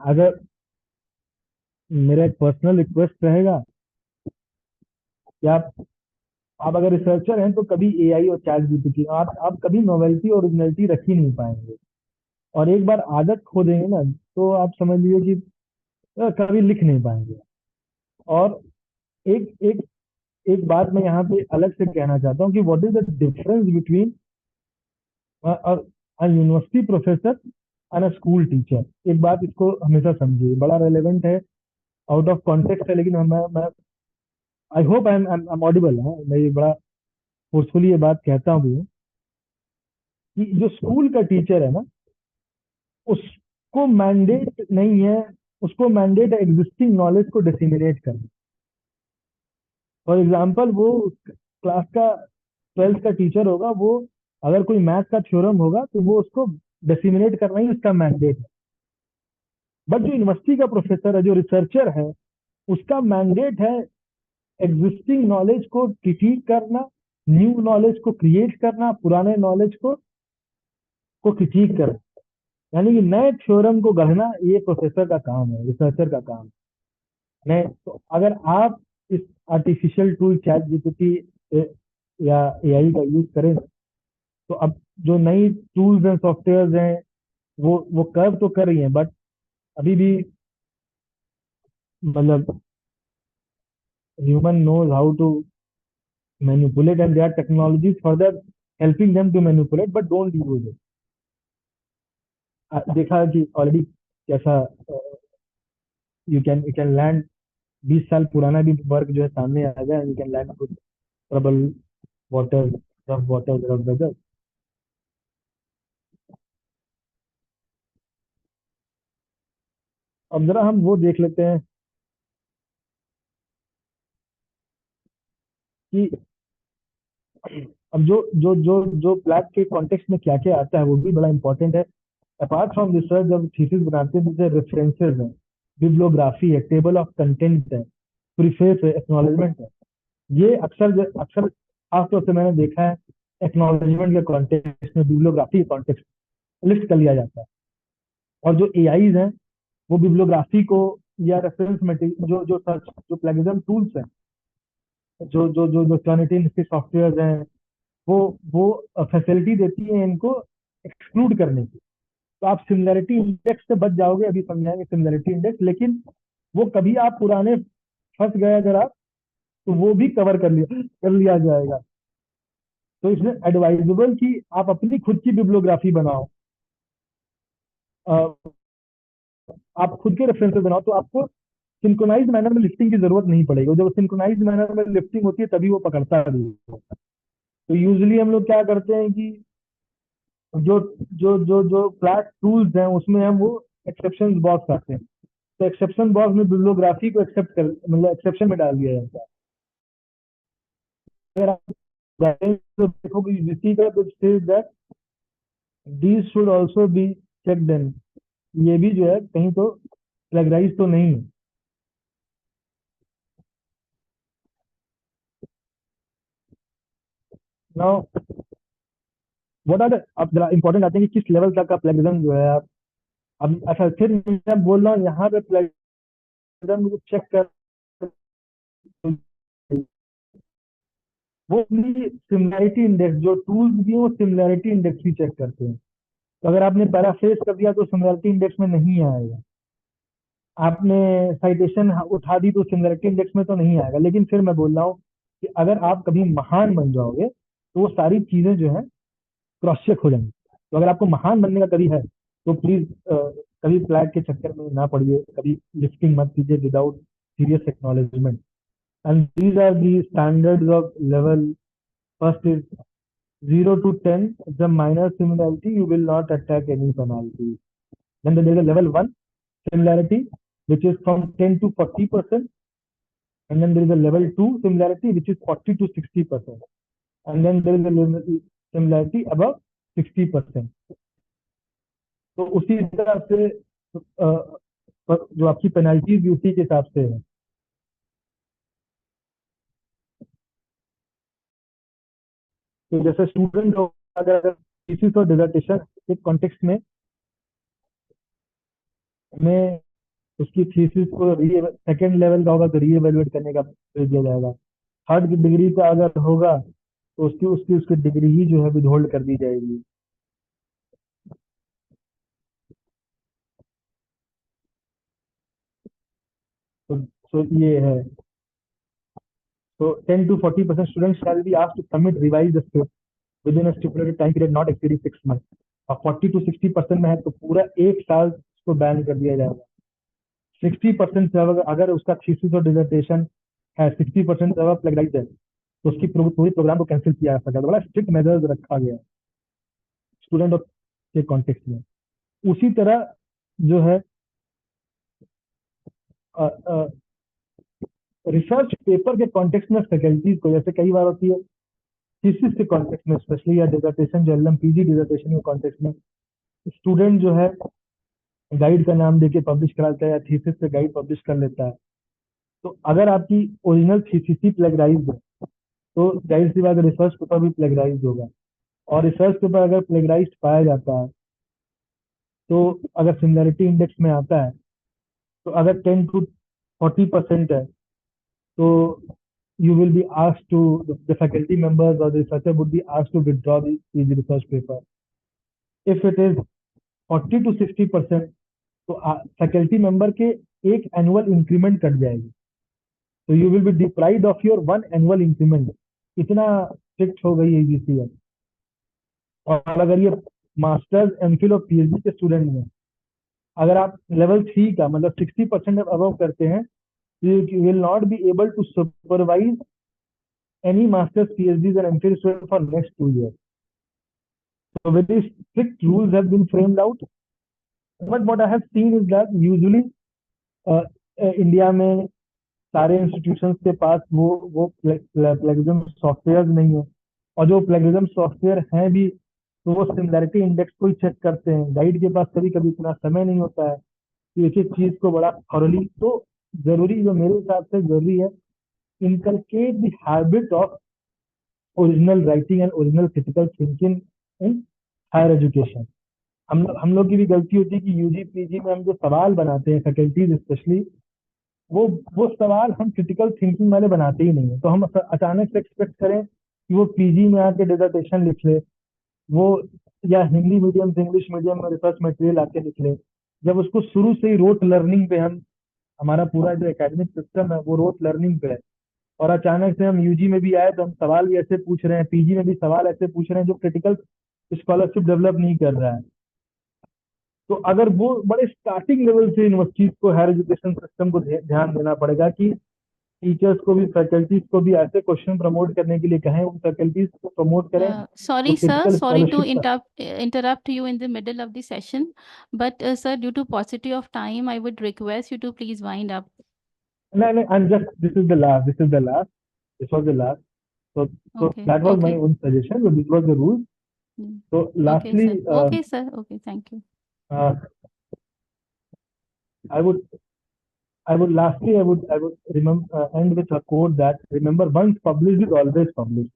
अगर मेरा एक पर्सनल रिक्वेस्ट रहेगा कि आप अगर रिसर्चर हैं तो कभी एआई और चैट जीपीटी, आप कभी नोवेल्टी और ओरिजिनलिटी रख ही नहीं पाएंगे। और एक बार आदत खो देंगे ना, तो आप समझ लीजिए कि कभी लिख नहीं पाएंगे। और एक एक एक बात मैं यहाँ पे अलग से कहना चाहता हूँ कि what is the difference between university professor and a school teacher. एक बात इसको हमेशा समझिए, बड़ा रेलेवेंट है, आउट ऑफ कॉन्टेक्स्ट है, लेकिन मैं I hope I am audible है, मैं ये बड़ा फोर्सफुली ये बात कहता हूँ भी कि जो स्कूल का टीचर है ना, उसको मैंडेट नहीं है उसको मैंडेट है एग्जिस्टिंग नॉलेज को डिसिमिनेट करना। फॉर एग्जाम्पल, वो क्लास का 12th का टीचर होगा, वो अगर कोई मैथ का थ्योरम होगा तो वो उसको डिसिमिनेट करना ही उसका मैंडेट है। बट जो यूनिवर्सिटी का प्रोफेसर है, जो रिसर्चर है, उसका मैंडेट है एग्जिस्टिंग नॉलेज को क्रिटिक करना, न्यू नॉलेज को क्रिएट करना, पुराने नॉलेज को क्रिटिक करना। यानी कि नए थ्योरम को गढ़ना ये प्रोफेसर का काम है, रिसर्चर का काम है। तो अगर आप इस आर्टिफिशियल टूल चैट जीपीटी या एआई का यूज करें, तो अब जो नई टूल्स एंड सॉफ्टवेयर हैं वो कर तो कर रही हैं, बट अभी भी मतलब human knows how to manipulate, and there technologies further helping them to manipulate, but don't use it. देखा कि ऑलरेडी कैसा यू कैन लैंड 20 साल पुराना भी वर्क जो है सामने आ जाए, you can land trouble water, rough water, rough weather. अब जरा हम वो देख लेते हैं कि अब जो जो जो जो प्लैट के कॉन्टेक्स्ट में क्या क्या आता है वो भी बड़ा इंपॉर्टेंट है। अपार्ट फ्रॉम रिसर्च, जब थीसिस बनाते हैं, जैसे रेफरेंसेस है, बिब्लियोग्राफी है, टेबल ऑफ कंटेंट है, प्रीफेस है, एक्नॉलेजमेंट है। ये अक्सर अक्सर खासतौर से मैंने देखा है, एक्नॉलेजमेंट के कॉन्टेक्स्ट में, बिब्लियोग्राफी के कॉन्टेक्स्ट लिस्ट कर लिया जाता है। और जो एआईज हैं, वो बिब्लियोग्राफी को या रेफरेंस मटेरियल, जो जो सर्च, जो प्लेगिज्म टूल्स हैं, जो टर्निटिन के सॉफ्टवेयर हैं, वो वो फैसिलिटी देती है इनको एक्सक्लूड करने की। तो आप सिमिलैरिटी इंडेक्स से बच जाओगे, अभी समझाएंगे सिमिलैरिटी इंडेक्स, लेकिन वो कभी आप पुराने फंस गए अगर आप, तो वो भी कवर कर लिया जाएगा। तो इसमें एडवाइजेबल कि आप अपनी खुद की बिब्लियोग्राफी बनाओ, अ, आप खुद के रेफरेंसेस बनाओ, तो आपको सिंक्रोनाइज मैनर में लिफ्टिंग की जरूरत नहीं पड़ेगी। जब सिंक्रोनाइज मैनर में लिफ्टिंग होती है तभी वो पकड़ता है भी। तो यूजली हम लोग क्या करते हैं कि जो जो फ्लैट टूल्स हैं उसमें हम वो एक्सेप्शन बॉक्स करते हैं। तो एक्सेप्शन बॉक्स में बिब्लियोग्राफी को एक्सेप्ट कर, मतलब एक्सेप्शन में डाल दिया जाता है। अगर आप जाएंगे तो देखोगे यूजीसी का तो says that these should also be checked in. ये भी जो है कहीं तो प्लेगराइज तो नहीं है। नाउ व्हाट आर, अब जरा इंपॉर्टेंट आते हैं कि किस लेवल तक का प्लेगरिज्म जो है आप, अब अच्छा फिर मैं बोल रहा हूँ यहाँ पे प्लेगरिज्म चेक कर, वो अपनी सिमिलैरिटी इंडेक्स, जो टूल्स भी हैं वो सिमिलैरिटी इंडेक्स भी चेक करते हैं। तो अगर आपने पैराफ्रेज कर दिया तो सिमिलैरिटी इंडेक्स में नहीं आएगा। आपने साइटेशन उठा दी तो सिमिलैरिटी इंडेक्स में तो नहीं आएगा। लेकिन फिर मैं बोल रहा हूँ कि अगर आप कभी महान बन जाओगे तो वो सारी चीजें जो है क्रॉस चेक हो जाएंगी। तो अगर आपको महान बनने का कभी है तो प्लीज कभी फ्लैग के चक्कर में ना पड़िए, कभी लिफ्टिंग मत कीजिए without serious acknowledgement. And these are the standards of level. First is 0 to 10 is a minor similarity, you will not attack any penalty. Then there is a level 1 similarity, which is from 10 to 40%. And then there is a level 2 similarity, which is 40 to 60%. And then there is a similarity above 60%. तो उसी तरह से जो आपकी penalties भी उसी के हिसाब से है। तो जैसे स्टूडेंट हो, अगर थीसिस और डिसर्टेशन के कॉन्टेक्स्ट में उसकी थीसिस को सेकेंड लेवल का होगा तो रीएवेलुएट करने का भेज दिया जाएगा। थर्ड की डिग्री का अगर होगा तो उसकी उसकी उसकी डिग्री ही जो है विदहोल्ड कर दी जाएगी। तो ये है। तो 10 to 40% students shall be asked to submit revised script within a stipulated time period not exceeding 6 months। और 40 to 60% में है तो पूरा एक साल उसको बैन कर दिया जाएगा। 60% से अगर उसका थीसिस और डिसर्टेशन है, 60% से अगर प्लेगराइज है, तो उसकी पूरी प्रोग्राम को कैंसिल किया जा सकता है। तो बड़ा स्ट्रिक्ट मेजर्स रखा गया है स्टूडेंट के कॉन्टेक्स्ट में। उसी तरह जो है रिसर्च पेपर के कॉन्टेक्स्ट में फैकल्टीज को, जैसे कई बार होती है थीसिस के कॉन्टेक्स्ट में स्पेशली, या डिसर्टेशन जो एलएम पीजी डिसर्टेशन के कॉन्टेक्स्ट में, स्टूडेंट जो है गाइड का नाम देके पब्लिश कराता है या थीसिस पे गाइड पब्लिश कर लेता है। तो अगर आपकी ओरिजिनल थीसिस ही प्लेगराइज है तो जाहिर सी बात रिसर्च पेपर भी प्लेगराइज होगा। और रिसर्च पेपर अगर प्लेगराइज पाया जाता है तो अगर सिमिलरिटी इंडेक्स में आता है, तो अगर 10 to 40% है, तो you will be asked to, the faculty members or the researcher would be asked to withdraw the research paper. If it is 40 to 60%, तो फैकल्टी मेंबर के एक एनुअल इंक्रीमेंट कट जाएगी, तो you will be deprived of your one annual increment. इतना strict हो गई है UGC. और अगर ये मास्टर्स एमफिल और पीएचडी के स्टूडेंट हैं, अगर आप लेवल 3 का मतलब 60% अबव करते हैं, you will not be able to supervise any master's, PhDs, and MPhil students for next 2 years. So very strict rules have been framed out. But what I have seen is that usually India में सारे institutions के पास वो plagiarism software नहीं है। और जो plagiarism software हैं भी, तो वो सिमिलरिटी इंडेक्स को ही चेक करते हैं। गाइड के पास कभी कभी इतना समय नहीं होता है कि एक एक चीज को बड़ा थॉरली। तो जरूरी, जो मेरे हिसाब से जरूरी है, inculcate the habit of original writing and original critical thinking in higher education. हम लोग की भी गलती होती है कि यूजी पीजी में हम जो सवाल बनाते हैं, फैकल्टीज स्पेशली, वो वो सवाल हम क्रिटिकल थिंकिंग वाले बनाते ही नहीं है। तो हम अचानक से एक्सपेक्ट करें कि वो पीजी में आके डिसर्टेशन लिख ले, वो या हिंदी मीडियम से इंग्लिश मीडियम में रिसर्च मटेरियल आके लिख ले, जब उसको शुरू से ही रोट लर्निंग पे हम, हमारा पूरा जो एकेडमिक सिस्टम है वो रोट लर्निंग पे है। और अचानक से हम यूजी में भी आए तो हम सवाल भी ऐसे पूछ रहे हैं, पीजी में भी सवाल ऐसे पूछ रहे हैं जो क्रिटिकल स्कॉलरशिप डेवलप नहीं कर रहा है। तो अगर वो बड़े स्टार्टिंग लेवल से यूनिवर्सिटीज को, हायर एजुकेशन सिस्टम को ध्यान देना पड़ेगा कि टीचर्स को भी, फैकल्टीज को भी ऐसे क्वेश्चन प्रमोट करने के लिए कहें, उन फैकल्टीज को प्रमोट करें जो Sorry, sir. Critical Sorry to scholarship. interrupt you in the middle of the session, but sir, due to paucity of time, I would request you to please wind up. No, no, I'm just, this is the last, this is the last, this was the last. So Okay. that was my Okay. own suggestion, but this was the rule. Mm. So Okay, sir. lastly, Okay, sir. Okay, thank you. uh, I would I would remember, end with a quote that, remember, once published is always published.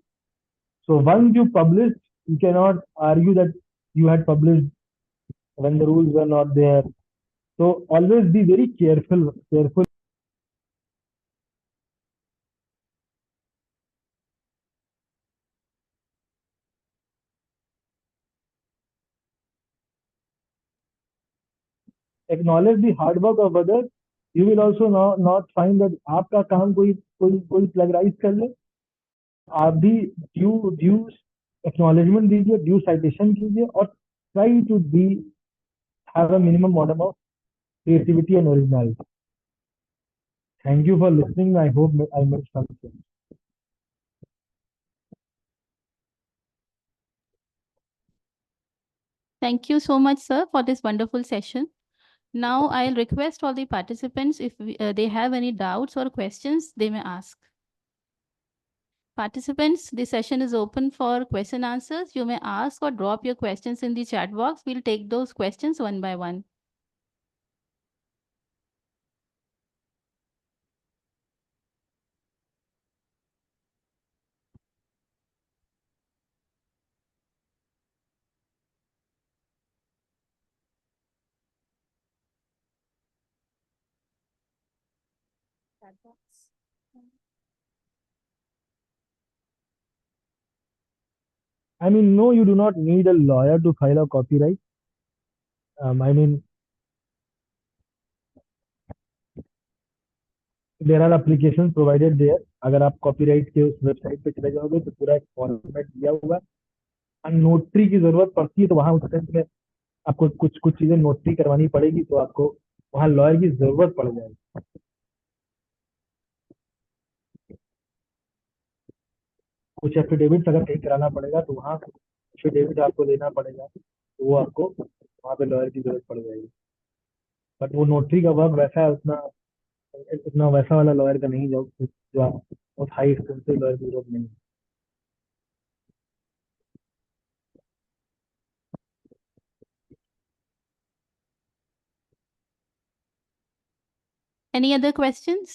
So once you published, you cannot argue that you had published when the rules were not there. So always be very careful. Acknowledge the hard work of others. You will also not find that आपका काम कोई प्लगराइज कर ले। आप भी due acknowledgement दीजिए, due citation कीजिए, और try to be have a minimum model of creativity and originality. Thank you for listening. I hope I made some sense. Thank you so much, sir, for this wonderful session. Now, I'll request all the participants, if they have any doubts or questions, they may ask. Participants, the session is open for question answers. You may ask or drop your questions in the chat box. We'll take those questions one by one. Chat box. I mean, no, you do not need a lawyer to file a copyright. I mean, there are applications provided there. अगर आप copyright के उस website पे चले जाओगे तो पूरा एक फॉर्मेट दिया हुआ है। नोटरी की जरूरत पड़ती है तो वहां उस टाइम में आपको कुछ कुछ चीजें नोटरी करवानी पड़ेगी, तो आपको वहां लॉयर की जरूरत पड़ जाएगी। कुछ एफिडेविट अगर कहीं कराना पड़ेगा तो वहाँ एफिडेविट आपको देना पड़ेगा, तो वो आपको वहाँ पे लॉयर की जरूरत पड़ जाएगी। बट वो नोटरी का वर्क वैसा है, उतना इतना वैसा वाला लॉयर का नहीं, जो आप बहुत हाई एक्सपेंसिव लॉयर की जरूरत नहीं है। Any other questions?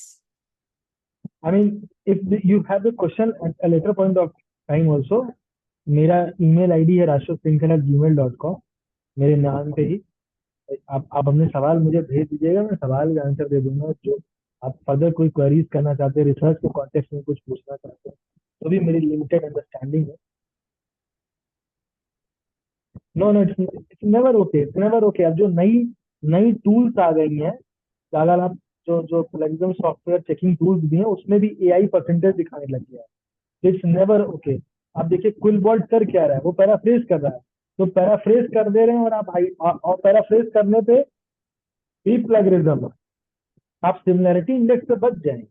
I mean, if you have a question at a later point of time also, मेरा email ID है rashtrasinkhal@gmail.com, मेरे नाम पे ही। आप अपने सवाल मुझे भेज दीजिएगा, मैं सवाल का आंसर दे दूंगा। जो आप फर्दर कोई क्वेरीज करना चाहते हैं, रिसर्च के कॉन्टेक्स्ट में कुछ पूछना चाहते हैं, तो भी मेरी लिमिटेड अंडरस्टैंडिंग है। No no, it's never okay, it's never okay. अब जो नई नई टूल्स आ गई हैं, तो अगर आप जो जो प्लेगरिज्म सॉफ्टवेयर चेकिंग टूल्स भी हैं, उसमें भी एआई परसेंटेज दिखाने लग गया है। It's never okay. आप देखिए क्विलबॉल्ट कर क्या रहा है, वो पैराफ्रेज कर रहा है, तो पैराफ्रेज कर दे रहे हैं, और और पैराफ्रेज करने पे भी प्लेगरिज्म, आप सिमिलैरिटी इंडेक्स से बच जाएंगे।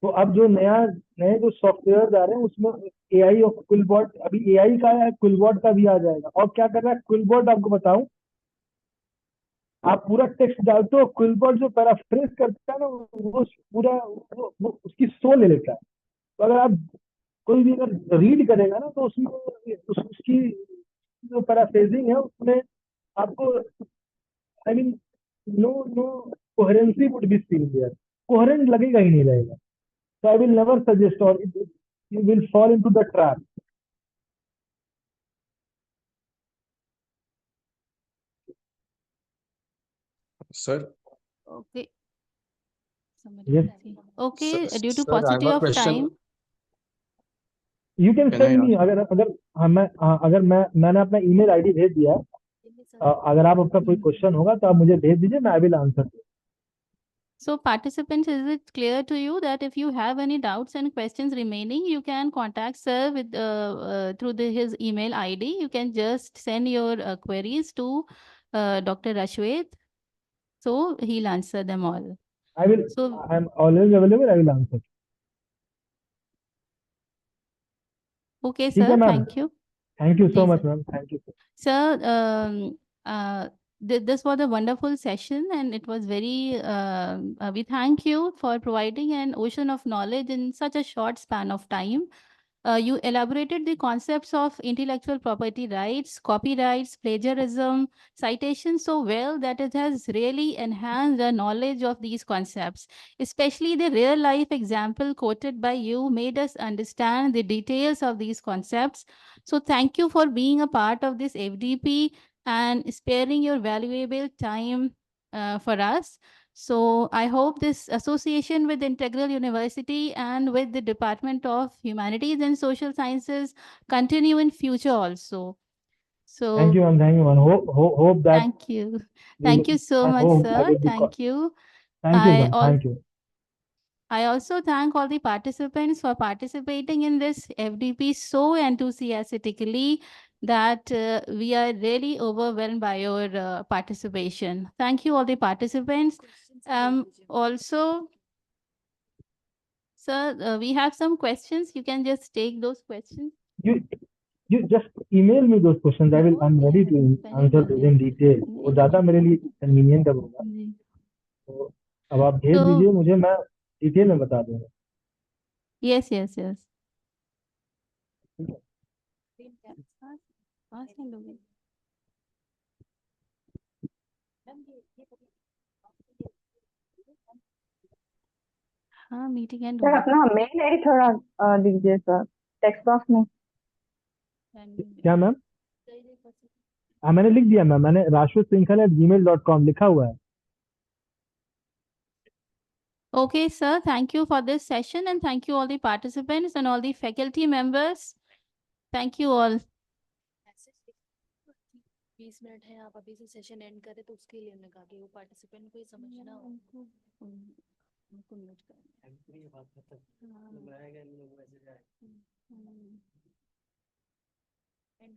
तो अब जो नए जो सॉफ्टवेयर आ रहे हैं, उसमें एआई और क्विलबॉट, अभी एआई का है, क्विलबॉट का भी आ जाएगा। और क्या कर रहा है क्विलबॉट, आपको बताऊं, आप पूरा टेक्स्ट डालते हो, क्विलबॉट जो पैराफ्रेज करता है ना, वो पूरा वो उसकी सो ले लेता है। तो अगर आप कोई भी अगर रीड करेगा ना, तो उसमें उसकी जो पैराफ्रेजिंग है, उसमें आपको, I mean, no no coherence would be seen there, coherent लगेगा ही नहीं रहेगा। So I will never suggest, or you will fall into the trap. Sir, Okay. Somebody Yes, can see. Okay, due to sir, I have paucity a of question. time. you can Can I send me, ask? अगर अगर हाँ, मैंने अपना email ID भेज दिया है। अगर आप आपका कोई क्वेश्चन होगा तो आप मुझे भेज दीजिए, मैं I will answer. So participants, is it clear to you that if you have any doubts and questions remaining, you can contact sir with through his email ID. You can just send your queries to Dr. Rashwet. So he'll answer them all. I will, So I am always available, I will answer। okay, ठीक है sir. Ma'am, Thank you. Thank you so जी much sir. Ma'am, thank you. Sir, this was a wonderful session, and it was very. We thank you for providing an ocean of knowledge in such a short span of time. You elaborated the concepts of intellectual property rights, copyrights, plagiarism, citation so well that it has really enhanced the knowledge of these concepts. Especially the real life example quoted by you made us understand the details of these concepts. So thank you for being a part of this FDP and sparing your valuable time for us. So I hope this association with Integral University and with the Department of Humanities and Social Sciences continue in future also. Thank So you ma'am, thank you ma'am, hope that thank you. Thank you so I much, hope I sir. Will be, Thank you. Thank you I ma'am, all thank you. I also thank all the participants for participating in this FDP so enthusiastically that we are really overwhelmed by your participation. Thank you all the participants. Also, sir, we have some questions. You can just take those questions. You just email me those questions, I'm ready to answer those in detail। वो ज़्यादा मेरे लिए convenient होगा। जी। तो अब आप भेज तो दीजिए मुझे, मैं डिटेल में बता दूंगा। Yes yes yes. हाँ मीटिंग एंड सर अपना मेल आईडी थोड़ा दीजिए सर, टेक्स्ट बॉक्स में। क्या मैम? हाँ मैंने लिख दिया मैम, मैंने rashtrasinkhal@gmail.com लिखा हुआ है। Okay, sir. Thank you for this session and thank you all the participants and all the faculty members. Thank you all. 20 minute है, आप अभी से सेशन एंड करें तो उसके लिए हमने कहा कि वो पार्टिसिपेंट को ही समझना हो। उनको म्यूट करना। एंड